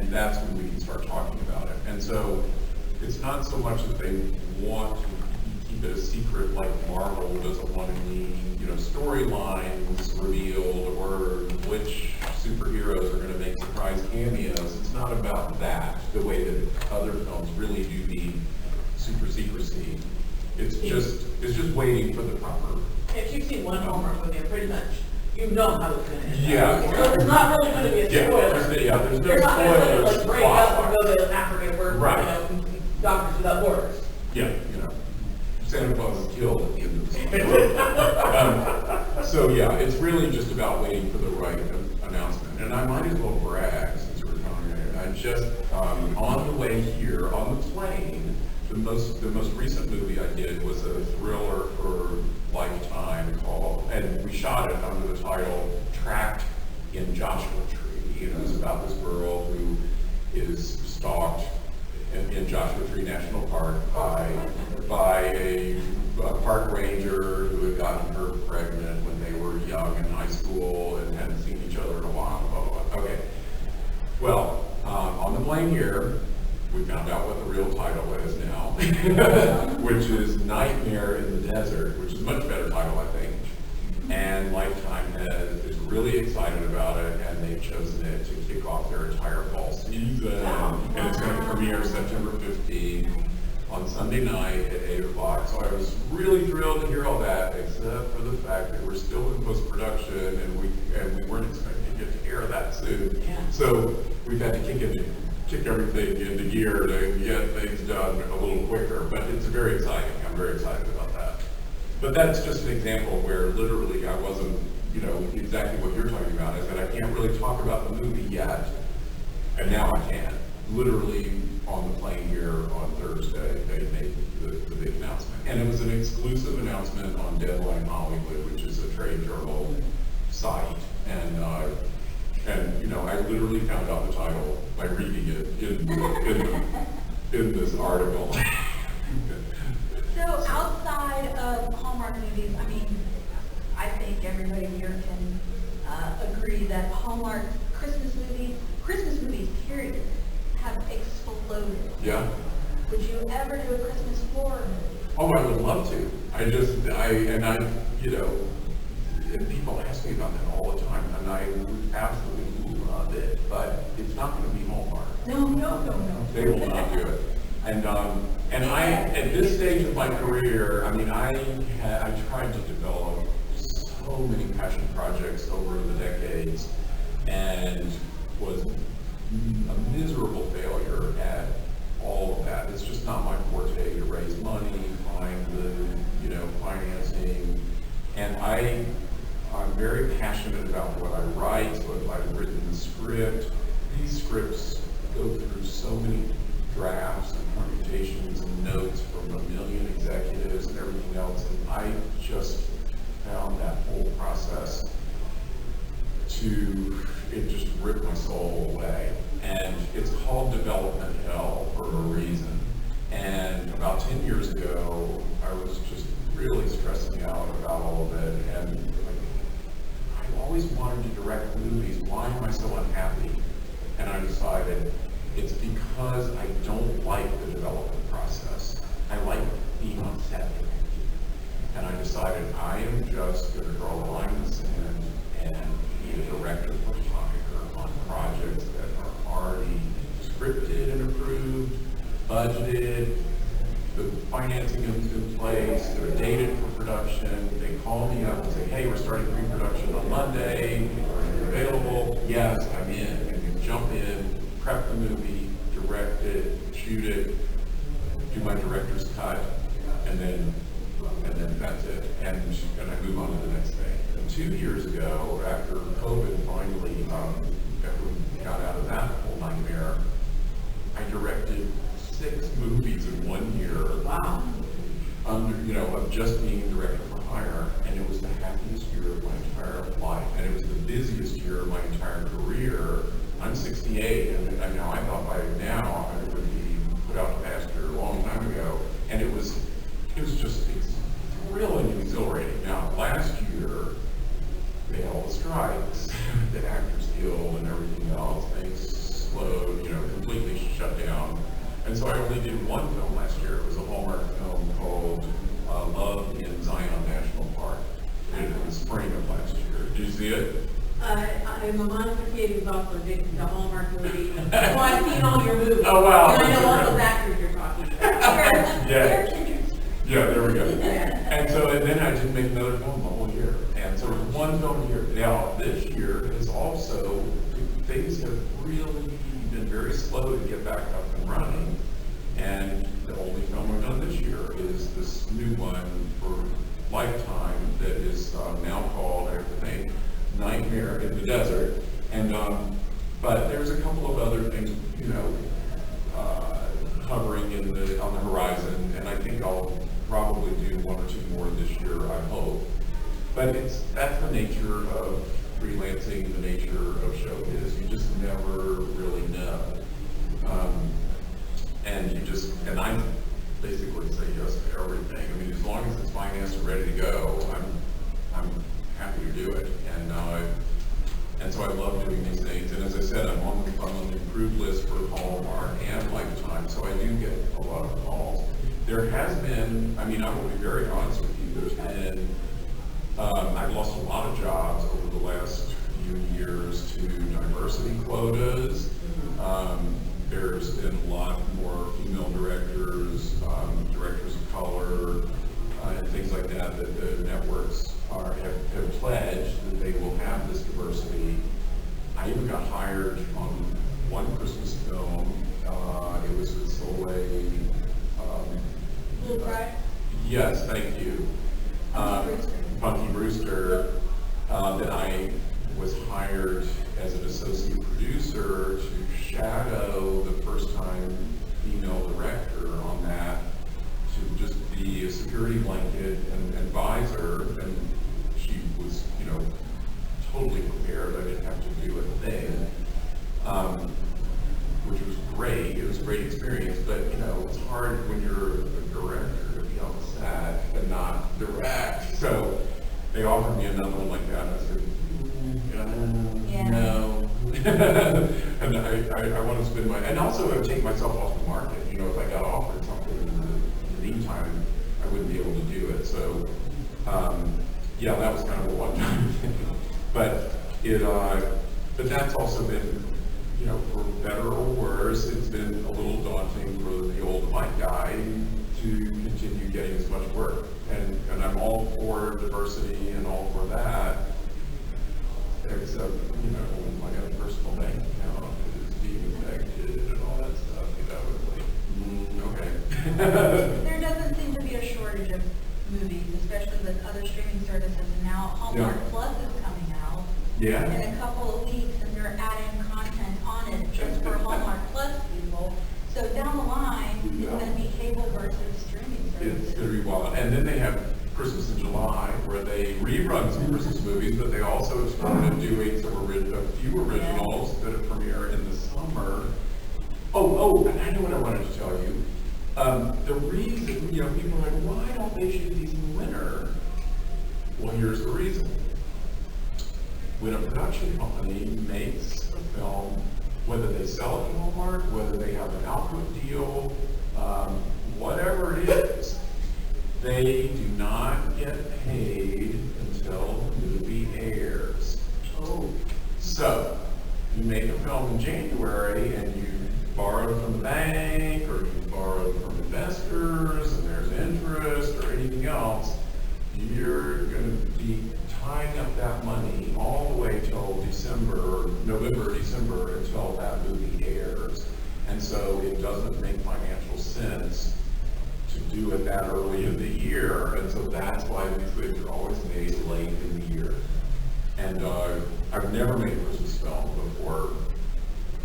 and that's when we can start talking about it. And so it's not so much that they want to keep it a secret like Marvel doesn't want any, storylines revealed or which superheroes are going to make surprise cameos. It's not about that, the way that other films really do need super secrecy. It's just waiting for the proper. If you've seen one Hallmark movie, pretty much you know how it's going to end. Yeah. So it's not really going to be a spoiler. There's no They're not spoilers. going to break up and go to Africa and work Right. Doctors Without Borders. Yeah, Santa Claus is killed at the end of the story. So yeah, it's really just about waiting for the right announcement. And I might as well brag, since we're talking about it. I just, on the way here, on the plane, the most recent movie I did was a thriller for Lifetime called, and we shot it under the title Trapped in Joshua Tree. It's about this girl who is stalked in Joshua Tree National Park by a park ranger who had gotten her pregnant when they were young in high school and hadn't seen each other in a while. Blah, blah, blah. Okay. Well, on the plane here, we found out what the real title is now, which is Nightmare in the Desert, which is a much better title, I think. And Lifetime is really excited about it, and they've chosen it to kick off their entire fall season. And it's going to premiere September 15th on Sunday night at 8 o'clock. So I was really thrilled to hear all that, except for the fact that we're still in post-production, and we weren't expecting to get to air that soon. So we've had to kick everything into gear to get things done a little quicker. But it's very exciting. I'm very excited about that. But that's just an example where literally I wasn't, exactly what you're talking about, is that I can't really talk about the movie yet, and now I can. Literally on the plane here on Thursday, they made the big announcement. And it was an exclusive announcement on Deadline Hollywood, which is a trade journal site. And I literally found out the title by reading it in this article. So outside of Hallmark movies, I think everybody here can agree that Hallmark Christmas movies, period, have exploded. Yeah. Would you ever do a Christmas horror movie? Oh, I would love to. And people ask me about that all the time, and I would absolutely love it, but it's not going to be Hallmark. No. They will not do it. And I, at this stage of my career, I tried to develop so many passion projects over the decades, and was a miserable failure at all of that. It's just not my forte to raise money, find the, financing, and I'm very passionate about what I write, so if I've written the script, these scripts go through so many drafts and permutations and notes from a million executives and everything else, and I just found that whole process it just ripped my soul away. And it's called development hell for a reason. And about 10 years ago, I was just really stressing out about all of it, and I always wanted to direct movies. Why am I so unhappy? And I decided it's because I don't like the development process. I like being on set. And I decided I am just going to draw a line in the sand and be a director for hire on projects that are already scripted and approved, budgeted, the financing is in place, they're dated for production. They call me up and say, hey, we're starting pre-production on Monday, are you available? Yes, I'm in. And you jump in, prep the movie, direct it, shoot it, do my director's cut, and then that's it. And I move on to the next thing. And 2 years ago, after COVID finally, after we got out of that whole nightmare, I directed 6 movies in 1 year. Wow. Of just being director for hire, and it was the happiest year of my entire life, and it was the busiest year of my entire career. I'm 68, and I thought by now I would be put out to pasture a long time ago, and it was just thrilling and exhilarating. Now, last year, they had all the strikes, the Actors Guild and everything else. Things slowed, did one film last year. It was a Hallmark film called Love in Zion National Park. We did it in the spring of last year. Did you see it? I'm a Monica Katie's also addicted to Hallmark movies. So I've seen all your movies. Oh, wow. And I know all those actors you're talking about. Yeah, there we go. And then I didn't make another film the whole year. And so it was one film a year. Now, this year is also, things have really been very slow to get back up and running. And the only film I've done this year is this new one for Lifetime that is now called, I have to think, Nightmare in the Desert. And, but there's a couple of other things, hovering on the horizon, and I think I'll probably do one or two more this year, I hope. But that's the nature of freelancing, the nature of showbiz. You just never really know. And I basically say yes to everything. I mean, as long as it's financed and ready to go, I'm happy to do it. And so I love doing these things. And as I said, I'm on the approved list for Hallmark and Lifetime, so I do get a lot of calls. There has been, I will be very honest with you, there's been, I've lost a lot of jobs over the last few years to diversity quotas. There's been a lot more female directors, directors of color, and things like that the networks have pledged that they will have this diversity. I even got hired on one Christmas film. It was with Soleil. Blue Pride? Yes, thank you. Punky Brewster. That I was hired as an associate producer to shadow the first time female director on that, to just be a security blanket and advisor, and she was, totally prepared. I didn't have to do a thing, which was great. It was a great experience, but it's hard when you're a director to be on the set and not direct. So they offered me another one like that, and I said, no. And I want to spend and also I would take myself off the market. If I got offered something in the meantime, I wouldn't be able to do it. So, that was kind of a one-time thing. But but that's also been, for better or worse, it's been a little daunting for the old white guy to continue getting as much work. And I'm all for diversity and all for that, except, my own personal bank account is being affected and all that stuff, it's like, okay. There doesn't seem to be a shortage of movies, especially with other streaming services, and now Hallmark Plus is coming out in a couple of weeks, and they're adding content on it just for Hallmark Plus people. So down the line, it's going to be cable versus streaming services. It's going to be wild. And then they have Christmas in July, where they rerun some Christmas movies, but they also started doing a few originals that premiere in the summer. And I know what I wanted to tell you. The reason, people are like, why don't they shoot these in the winter? Well, here's the reason. When a production company makes a film, whether they sell it to Hallmark, whether they have an output deal, whatever it is, they do not get paid until the movie airs. So, you make a film in January and you borrow from the bank, or you borrow from investors, and there's interest or anything else, you're going to be tying up that money all the way till November, December, until that movie airs. And so it doesn't make financial sense to do it that early in the year, and so that's why these movies are always made late in the year. And I've never made a Christmas film before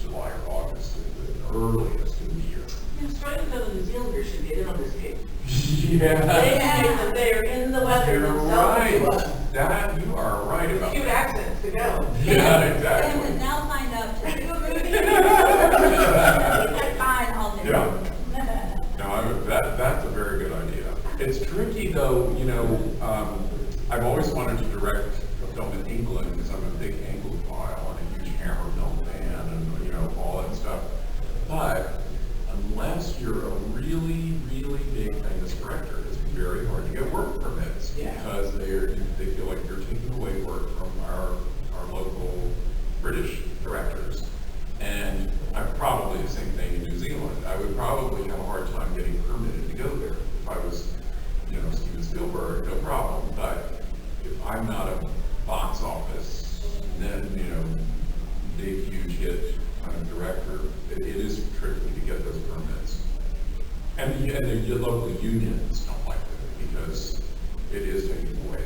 July or August, the earliest in the year. I'm starting to know the New Zealanders should get in on this game. Yeah. They are in the weather You're themselves right. to us. That, you are right about Cute that. accents to go. Yeah, And exactly. is now signed up to do a movie. Fine, I'll do it. Yeah. No, that's a very good idea. It's tricky though, I've always wanted to direct a film in England because I'm a big Anglophile and a huge Hammer film fan and, all that stuff. But unless you're a really, really big famous director, it's very hard to get work permits because they feel like they're taking away work from our local British directors. And probably the same thing in New Zealand. I would probably have a hard time getting permitted to go there. If I was, Steven Spielberg, no problem. But if I'm not a box office, then, big, huge hit kind of director, it is tricky to get those permits. And the local unions don't like it because it is taking away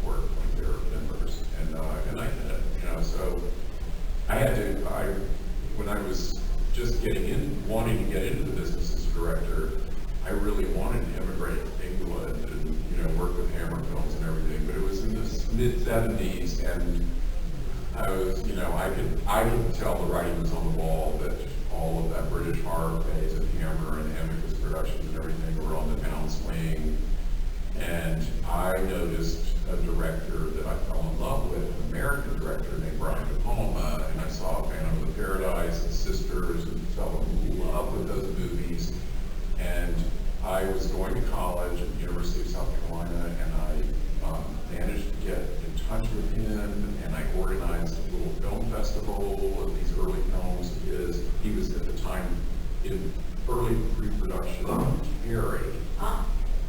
work from their members. And I get it, so I had to, when I was just wanting to get into the business as a director, I really wanted to immigrate to England and, work with Hammer Films and everything, but it was in the mid-70s, and I was, I could tell the writing was on the wall that all of that British horror phase of Hammer and Amicus Productions and everything were on the downswing. And I noticed a director that I fell in love with, an American director named Brian De Palma, and I saw Phantom of the Paradise and Sisters and fell in love with those movies. And I was going to college at the University of South Carolina, and I managed to get in touch with him, and I organized a little film festival of these early films of his. He was at the time in early pre-production of Carrie.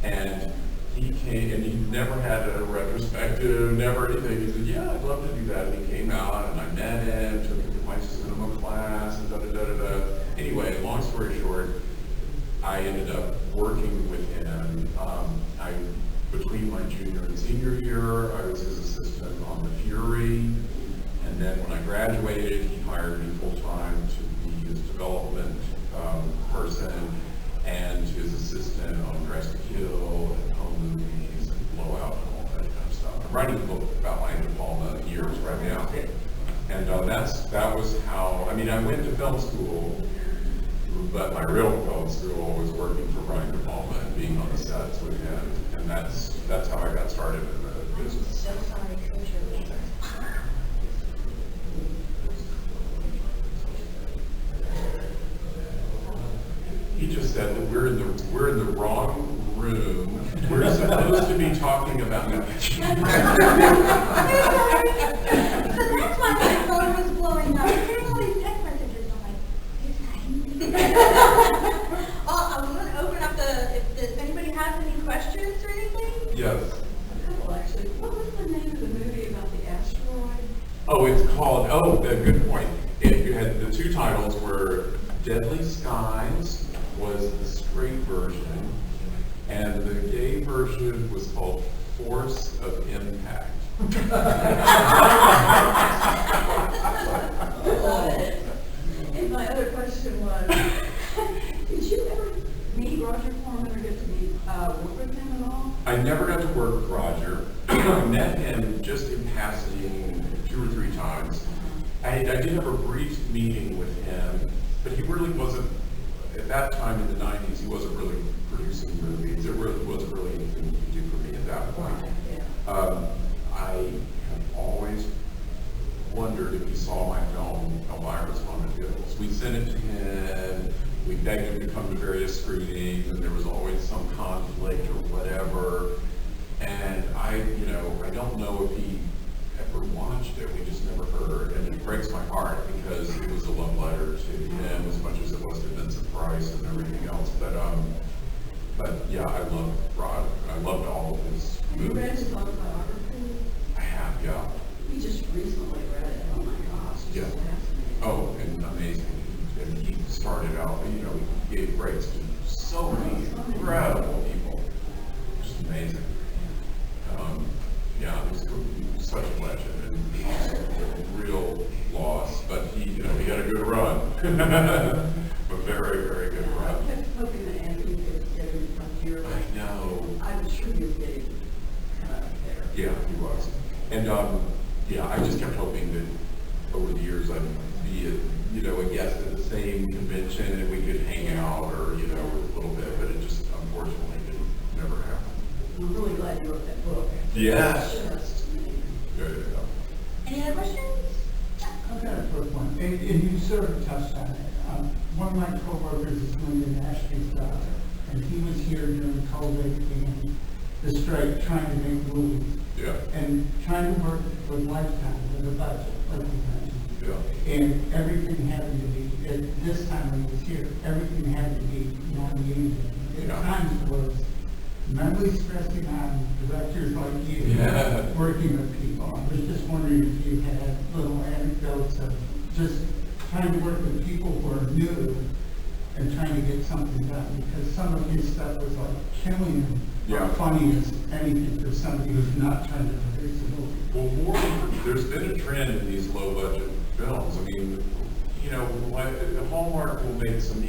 And he came, and he never had a retrospective, never anything. He said, yeah, I'd love to do that. And he came out, and I met him, took him to my cinema class, and da-da-da-da-da. Anyway, long story short, I ended up working with him. Between my junior and senior year, I was his assistant on The Fury. And then when I graduated, he hired me full-time to be his development person and his assistant on Dress to Kill and home movies and Blowout and all that kind of stuff. I'm writing a book about Brian De Palma years right now. And that was how, I went to film school, but my real film school was working for Brian De Palma and being on the sets with him. And that's how I got started in the business. So sorry, Coach, you're leaving. He just said that we're in the wrong room. We're supposed to be talking about So that's why my phone was blowing up. I'm getting all these text messages. I'm like, I was going to open up if anybody has any questions or anything. Yes. A couple, actually. What was the name of the movie about the asteroid? Oh, it's called, good point. You had the two titles were Deadly Skies was the straight version, and the gay version was called Force of Impact. And my other question was, did you ever meet Roger Corman or get to work with him at all? I never got to work with Roger. I met him just in passing 2 or 3 times. I did have a brief meeting with him, but he really wasn't, at that time in the 90s, he wasn't really producing movies. There wasn't really anything he could do for me at that point. I have always wondered if he saw my film, Elvira's on the Hills. We sent it to him, we begged him to come to various screenings, and there was always some conflict or whatever. And I don't know if he ever watched it, we just never heard. And it breaks my heart because it was a love letter to him as much as it was to Vincent Price and everything else. But yeah, I loved Rod. I loved all of his Have you read movies. his autobiography? I have, yeah. We just recently read it. Oh my gosh, it's Yeah. so fascinating. Oh, and amazing. And he started out, he gave breaks to so many incredible people. Just amazing. Yeah, he's such a legend and a real loss, but he had a good run. A very, very good I run. kept hoping that Andrew could get him to come here. I know. I was sure you were getting there. Yeah, he was. And I just kept hoping that over the years I'd be a guest at the same convention and we could hang out or a little bit, but it just unfortunately never happened. I'm really glad you wrote that book. Yes. Just amazing. Good. Any other questions? I've got a quick one, and you sort of touched on it. One of my coworkers is Linda Nashby's daughter, and he was here during COVID and the strike, trying to make movies. Yeah. And trying to work with Lifetime with a budget, like you mentioned. Yeah. And everything had to be, at this time when he was here, everything had to be non-union. At Yeah. times was mentally stressing on directors like you, Yeah. working with people. I was just wondering if you had little anecdotes of just trying to work with people who are new and trying to get something done, because some of his stuff was like killing him. Yeah. Funny as anything for somebody who's not trying to produce a movie. Well, there's been a trend in these low-budget films. I mean, you know, Hallmark will make some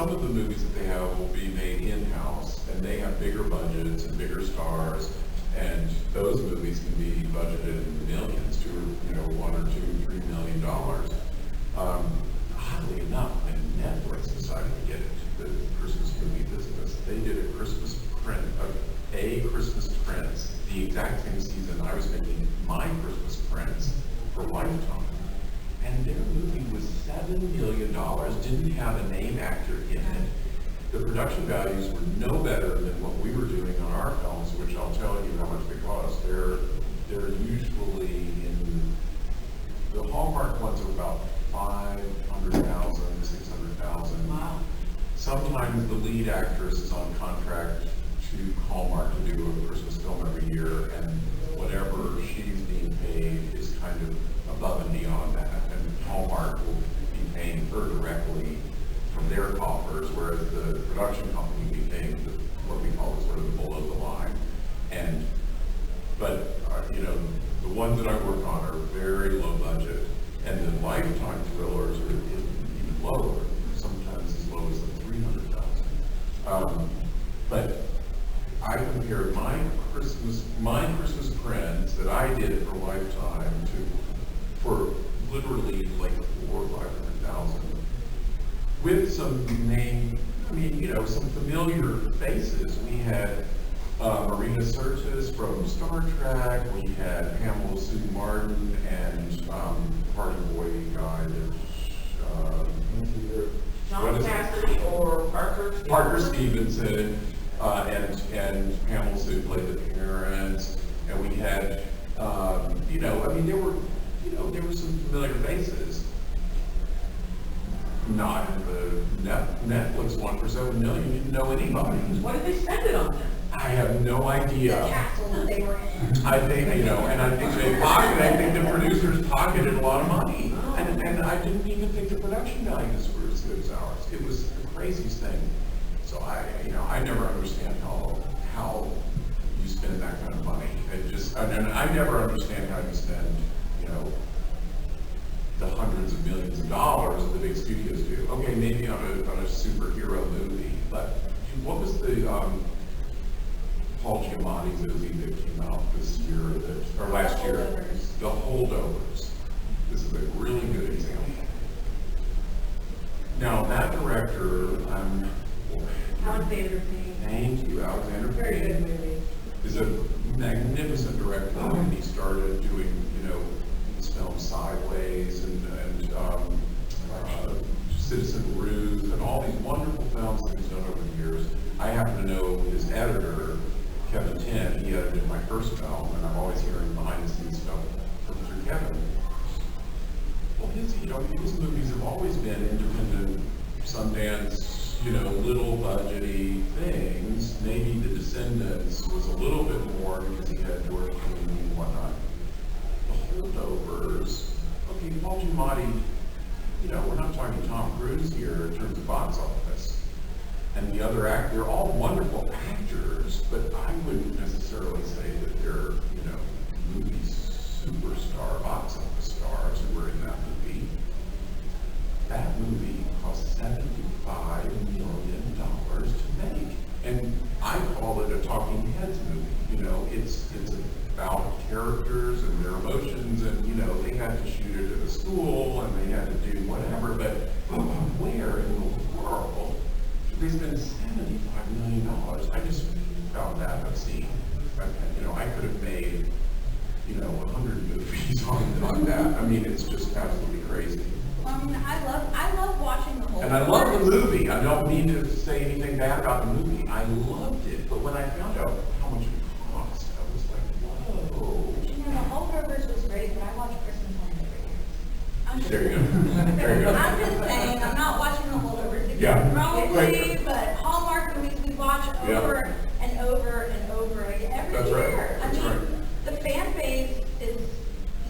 of the movies that they have will be made in-house, and they have bigger budgets and bigger stars, and those movies can be budgeted in the millions to, $1 or $2, $3 million. Oddly enough, when Netflix decided to get into the Christmas movie business, they did a Christmas Prince, the exact same season I was making my Christmas Prince for Lifetime. And their movie was $7 million, didn't have a name actor in it. The production values were no better than what we were doing on our films, which I'll tell you how much they cost. They're usually the Hallmark ones are about $500,000, $600,000. Wow. Sometimes the lead actress is on contract to Hallmark to do a Christmas film every year, and whatever she's being paid is kind of above and beyond that. And Hallmark will be paying her directly from their coffers, whereas the production company will be paying what we call sort of below the line. But the ones that I work on are very low budget, and the Lifetime thrillers are even lower, sometimes as low as $300,000. But I compared my Christmas Prince that I did for Lifetime for literally like $400,000 or $500,000 with some some familiar faces. We had Marina Sirtis from Star Trek. We had Pamela Sue Martin and Party Boy guy John Cassidy or Parker Stevenson, and Pamela Sue played the parents, and we had there were some familiar faces. Not in the Netflix one for $7 million. You didn't know anybody. What did they spend it on then? I have no The idea. castle that they were in. I think, and I think the producers pocketed a lot of money. And I didn't even think the production values were as good as ours. It was the craziest thing. So I never understand how you spend that kind of money. And I never understand how you spend, the hundreds of millions of dollars that the big studios do. Okay, maybe on a superhero movie, but what was the Paul Giamatti's movie that came out this year or last year? Holdovers. The Holdovers. This is a really good example. Now that director, Alexander Payne. thank you, Alexander Very Payne, good movie. is a magnificent director, and he started doing, his films Sideways and Citizen Ruth and all these wonderful films that he's done over the years. I happen to know his editor, Kevin Tinn. He edited my first film, and I'm always hearing behind the scenes stuff through Kevin. Well, his movies have always been independent, Sundance, little budgety things. Maybe The Descendants was a little bit more because he had George Clooney and whatnot. The Holdovers, okay, Paul Giamatti, we're not talking Tom Cruise here in terms of box office. And the other they're all wonderful actors, but I wouldn't necessarily say that they're, movie superstar, box office stars who were in that movie. That movie cost $75 million to make. And I call it a talking heads movie. It's about characters and their emotions, and they had to shoot it at a school and they had to do whatever, but where in the world should they spend $75 million? I just found that obscene. I could have made 100 movies on that. I mean, it's just absolutely crazy. I love watching the whole. And I love the movie. I don't mean to say anything bad about the movie. I loved it. But when I found out how much it cost, I was like, whoa. You know, the Hulk was great, but I watch Christmas Home every year. I'm just There you saying. go. There you go. I'm just saying, I'm not watching the Holdovers again. Yeah. Probably, but Hallmark movies we watch Yeah. over and over and over again every That's right. year. That's I mean, right. the fan base is,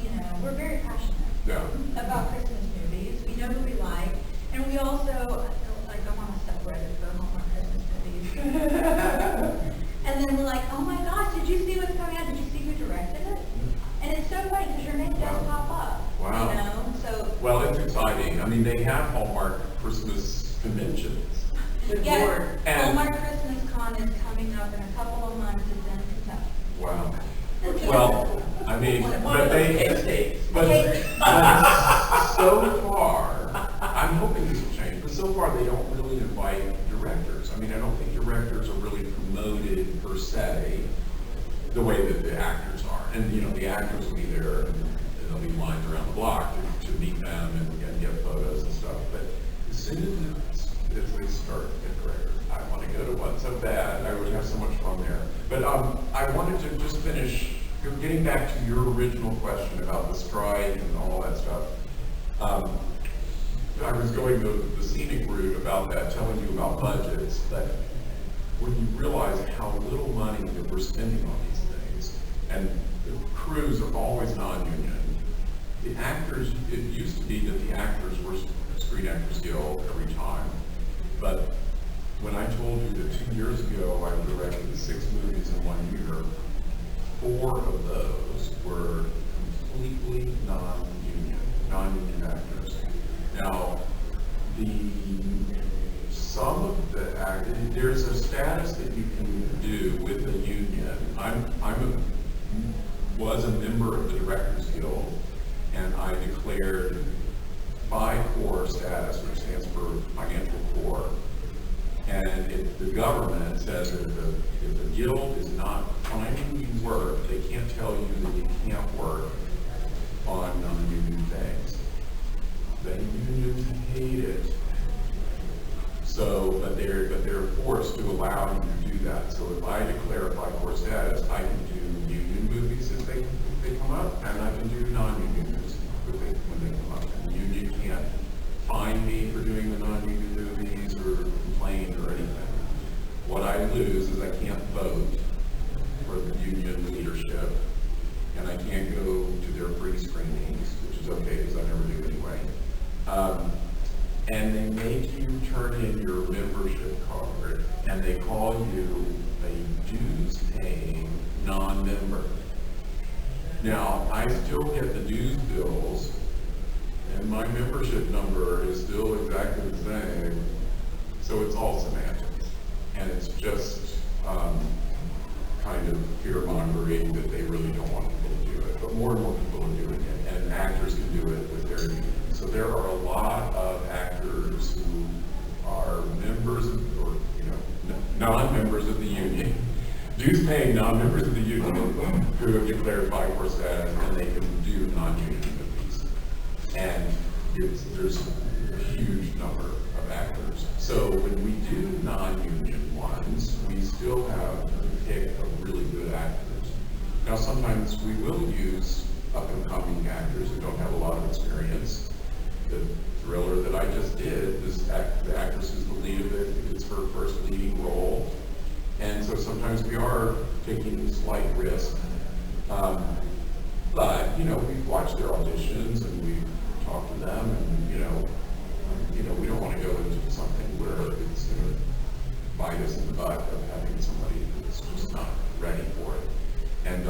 you know, we're very passionate Yeah. about Christmas movies. We know who we like, and we also, like, I'm on a subreddit for Hallmark Christmas movies. And then we're like, oh my gosh, did you see what's coming out? Did you see who directed it? And it's so funny because your name does pop up. Wow. You know, so. Well, it's exciting. I mean, they have Hallmark Christmas conventions. Yes, And- Hallmark Christmas Con is coming up in a couple of months. It's in Kentucky. Wow. Well, I mean, but Okay. so far, I'm hoping this will change, but so far they don't really invite directors. I mean, I don't think directors are really promoted per se, the way that the actors are. And, you know, the actors will be there and there'll be lines around the block to meet them and get photos and stuff. But as soon as they start to get directors, I want to go to one so bad. I would have so much fun there. But I wanted to just finish, getting back to your original question about the strike and all that stuff. I was going the scenic route about that, telling you about budgets, but when you realize how little money that we're spending on these things, and the crews are always non-union, the actors, it used to be that the actors were Screen Actors Guild every time, but when I told you that 2 years ago I directed 6 movies in 1 year, 4 of those were completely non-union actors. Now, there's a status that you can do with a union. Was a member of the Directors Guild, and I declared FI-CORE status, which stands for Financial Core. And if the government says that if the guild is not finding you work, they can't tell you that you can't work on non-union things. The unions hate it. So, but they're forced to allow you to do that. So if I declare a FI-CORE status, I can do union movies if they come up, and I can do non-union movies when they come up. And the union can't fine me for doing the non-union movies or complain or anything. What I lose is I can't vote for the union leadership, and I can't go to their free screenings, which is okay because I never do anyway. And they make you turn in your membership card, and they call you a dues-paying non-member. Now, I still get the dues bills, and my membership number is still exactly the same, so it's all semantics. And it's just kind of fear-mongering that they really don't want people to do it. But more and more people are doing it, and actors can do it with their union. So there are a lot of actors who are members of, or non-members of the union, dues-paying non-members of the union who have declared FI-CORE status, and they can do non-union movies. And there's a huge number of actors. So when we do non-union ones, we still have to pick a really good actors. Now sometimes we will use up-and-coming actors who don't have a lot of experience. The thriller that I just did, the actress who's the lead of it, it's her first leading role. And so sometimes we are taking slight risk. But, we've watched their auditions and we've talked to them, and, we don't want to go into something where it's going to bite us in the butt of having somebody that's just not ready for it. And,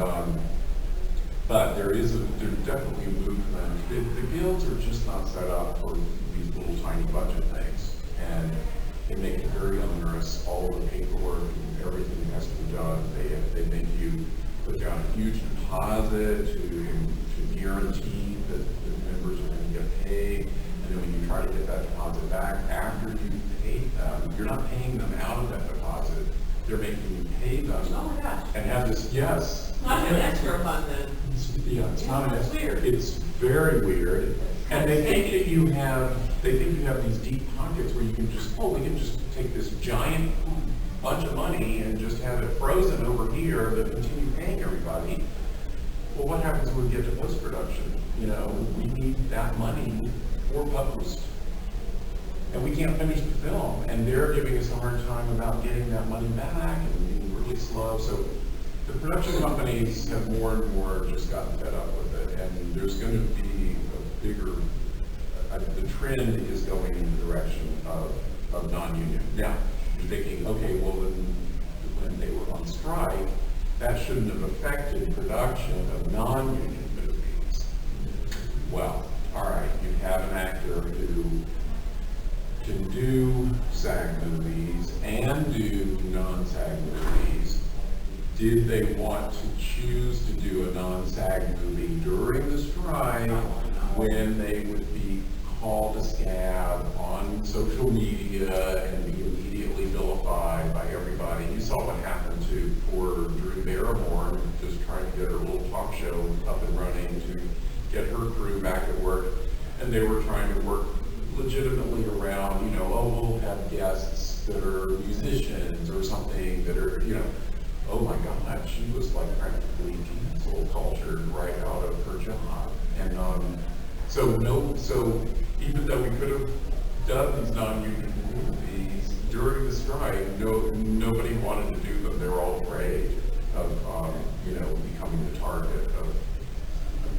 but there's definitely a movement. The guilds are just not set up for these little tiny budget things. And they make it very onerous, all the paperwork and everything has to be done. They make you put down a huge deposit to guarantee that the members are going to get paid. And then when you try to get that deposit back after you've paid them, you're not paying them out of that deposit. They're making you pay them. Oh my gosh. And have this, yes. Not an extra fund then. It's not It's weird. It's very weird. And they think that they think you have these deep pockets where you can just, oh, we can just take this giant bunch of money and just have it frozen over here, but continue paying everybody. Well, what happens when we get to post-production? You know, we need that money for post. And we can't finish the film, and they're giving us a hard time about getting that money back and being really slow. So the production companies have more and more just gotten fed up with it, and there's going to be a bigger, the trend is going in the direction of non-union. Now, you're thinking, okay, well, when they were on strike, that shouldn't have affected production of non-union movies. Well, all right, you have an actor who can do SAG movies and do non-SAG movies. Did they want to choose to do a non-SAG movie during the strike when they would be called a scab on social media and be immediately vilified by everybody? You saw what happened to poor Drew Barrymore, just trying to get her little talk show up and running to get her crew back at work, and they were trying to work legitimately around, you know, oh, we'll have guests that are musicians or something that are, you know, oh my God, she was like practically cancel cultured right out of her job. And so even though we could have done these non-union movies during the strike, nobody wanted to do them. They were all afraid of, you know, becoming the target of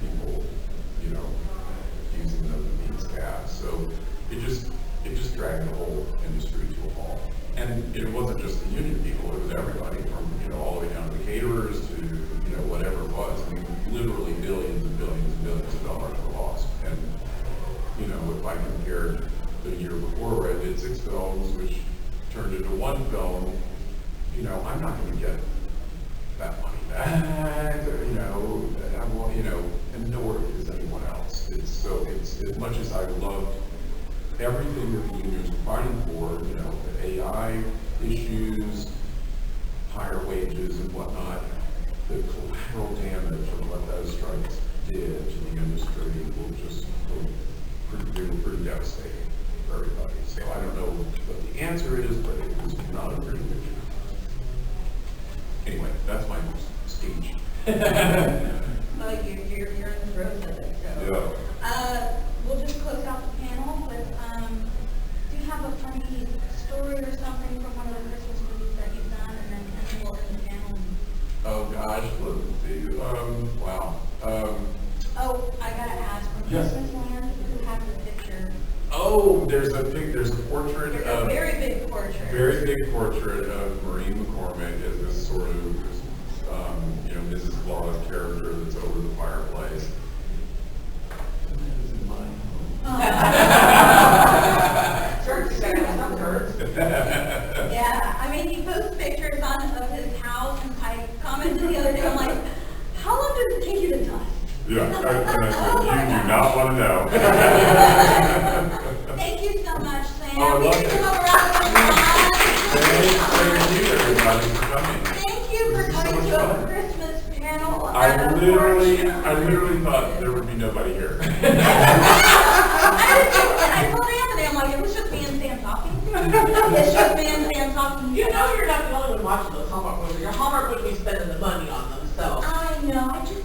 people, you know, using them as scabs. So it just dragged the whole industry to a halt. And it wasn't just the union people, it was everybody from, you know, all the way down to the caterers to, you know, whatever it was. I mean, literally billions and billions and billions of dollars were lost. And, you know, if I compared the year before where I did 6 films, which turned into 1 film, you know, I'm not going to get that money back, you know, and nor is anyone else. It's as much as I loved everything that the unions were fighting for, you know, the AI issues, higher wages and whatnot, the collateral damage of what those strikes did to the industry they were pretty devastating for everybody. So I don't know what the answer is, but it was not a pretty picture. Anyway, that's my speech. Well, you're in the throes of it, so. Yeah. We'll just close out the panel with, do you have a funny story or something from one of the Christmas movies that you've done, and then we'll end the panel? Oh gosh, let's see. Wow. Oh, I gotta ask, from Yes. Christmas Land, who has the picture? Oh, there's a portrait There's of a very big portrait. very big portrait of Maureen McCormick as this sort of, you know, Mrs. Claus character that's over the fireplace. Yeah, I mean, he posts pictures of his house, and I commented the other day, I'm like, how long does it take you to dust? Yeah, and I said, you do not want to know. Thank you so much, Sam. Oh, I love Can you it. give a round of applause? Thank you, everybody, for coming. Thank you for This is so coming much to a fun. Christmas panel. I literally thought there would be nobody here. I told Anthony, I'm like, it was just me and Sam talking. It's just me and Sam talking. You know you're not the only one watching those Hallmark movies. Your Hallmark would be spending the money on them, so. I know, I just